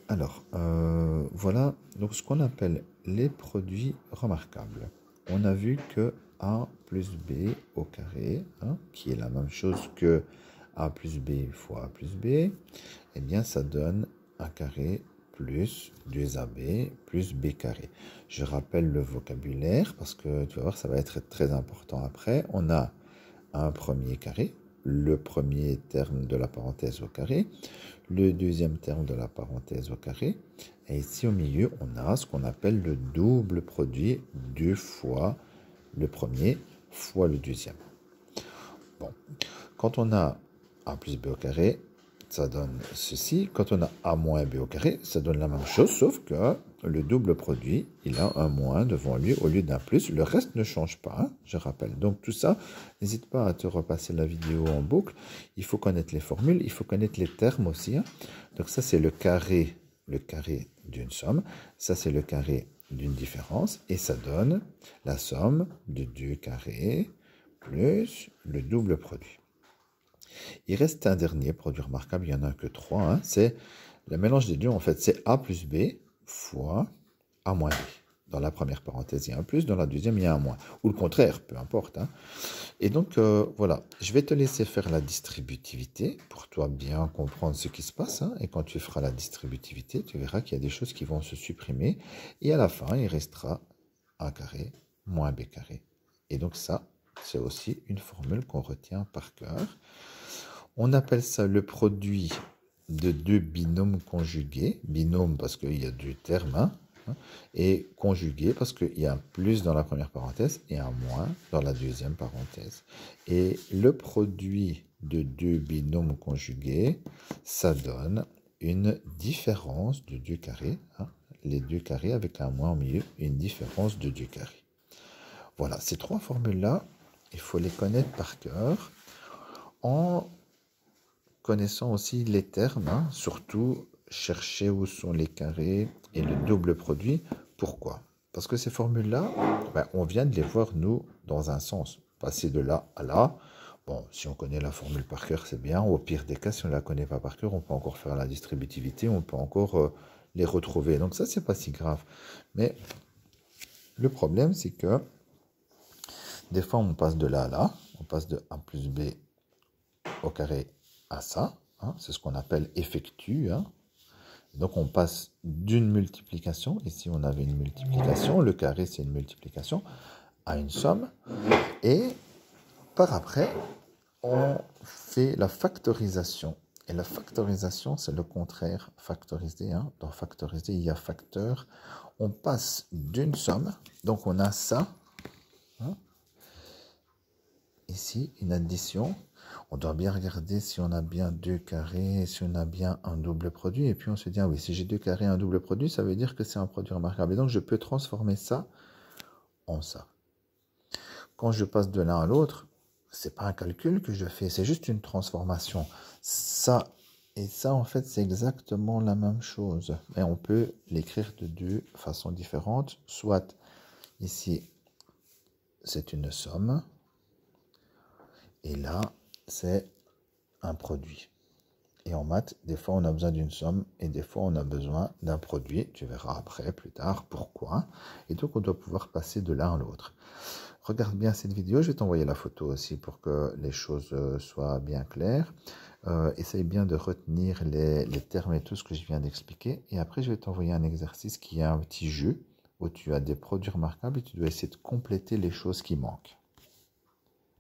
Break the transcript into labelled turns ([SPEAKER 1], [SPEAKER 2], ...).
[SPEAKER 1] Voilà donc ce qu'on appelle les produits remarquables. On a vu que A plus B au carré, hein, qui est la même chose que A plus B fois A plus B, eh bien ça donne A carré plus 2AB plus B carré. Je rappelle le vocabulaire parce que tu vas voir, ça va être très important après. On a un premier carré, le premier terme de la parenthèse au carré, le deuxième terme de la parenthèse au carré, et ici au milieu, on a ce qu'on appelle le double produit 2 fois le premier fois le deuxième. Bon, quand on a A plus B au carré, ça donne ceci. Quand on a A moins B au carré, ça donne la même chose, sauf que le double produit, il a un moins devant lui au lieu d'un plus. Le reste ne change pas, hein, je rappelle. Donc tout ça, n'hésite pas à te repasser la vidéo en boucle. Il faut connaître les formules, il faut connaître les termes aussi, hein. Donc ça, c'est le carré d'une somme. Ça, c'est le carré d'une différence. Et ça donne la somme de 2 carrés plus le double produit. Il reste un dernier produit remarquable, il n'y en a que 3. Hein, c'est le mélange des deux, en fait, c'est A plus B fois A moins B. Dans la première parenthèse, il y a un plus, dans la deuxième, il y a un moins. Ou le contraire, peu importe. Hein. Et donc, voilà, je vais te laisser faire la distributivité pour toi bien comprendre ce qui se passe. Hein. Et quand tu feras la distributivité, tu verras qu'il y a des choses qui vont se supprimer. Et à la fin, il restera A carré moins B carré. Et donc ça, c'est aussi une formule qu'on retient par cœur. On appelle ça le produit de deux binômes conjugués. Binôme parce qu'il y a deux termes, hein, et conjugué parce qu'il y a un plus dans la première parenthèse et un moins dans la deuxième parenthèse. Et le produit de deux binômes conjugués, ça donne une différence de 2 carrés. Hein, les 2 carrés avec un moins au milieu, une différence de 2 carrés. Voilà, ces 3 formules-là, il faut les connaître par cœur en connaissant aussi les termes, hein, surtout chercher où sont les carrés et le double produit. Pourquoi? Parce que ces formules-là, on vient de les voir, nous, dans un sens. Passer de là à là. Bon, si on connaît la formule par cœur, c'est bien. Au pire des cas, si on ne la connaît pas par cœur, on peut encore faire la distributivité, on peut encore les retrouver. Donc ça, c'est pas si grave. Mais le problème, c'est que des fois, on passe de là à là. On passe de A plus B au carré à ça. Hein, c'est ce qu'on appelle effectu. Hein. Donc, on passe d'une multiplication. Ici, on avait une multiplication. Le carré, c'est une multiplication à une somme. Et par après, on fait la factorisation. Et la factorisation, c'est le contraire factorisé. Hein. Dans factoriser, il y a facteur. On passe d'une somme. Donc, on a ça. Hein. Ici, une addition. On doit bien regarder si on a bien 2 carrés, si on a bien un double produit. Et puis on se dit, ah oui, si j'ai 2 carrés et un double produit, ça veut dire que c'est un produit remarquable. Et donc je peux transformer ça en ça. Quand je passe de l'un à l'autre, ce n'est pas un calcul que je fais, c'est juste une transformation. Ça et ça, en fait, c'est exactement la même chose. Et on peut l'écrire de 2 façons différentes. Soit ici, c'est une somme. Et là, c'est un produit. Et en maths, des fois, on a besoin d'une somme et des fois, on a besoin d'un produit. Tu verras après, plus tard, pourquoi. Et donc, on doit pouvoir passer de l'un à l'autre. Regarde bien cette vidéo. Je vais t'envoyer la photo aussi pour que les choses soient bien claires. Essaye bien de retenir les termes et tout ce que je viens d'expliquer. Et après, je vais t'envoyer un exercice qui est un petit jeu où tu as des produits remarquables et tu dois essayer de compléter les choses qui manquent.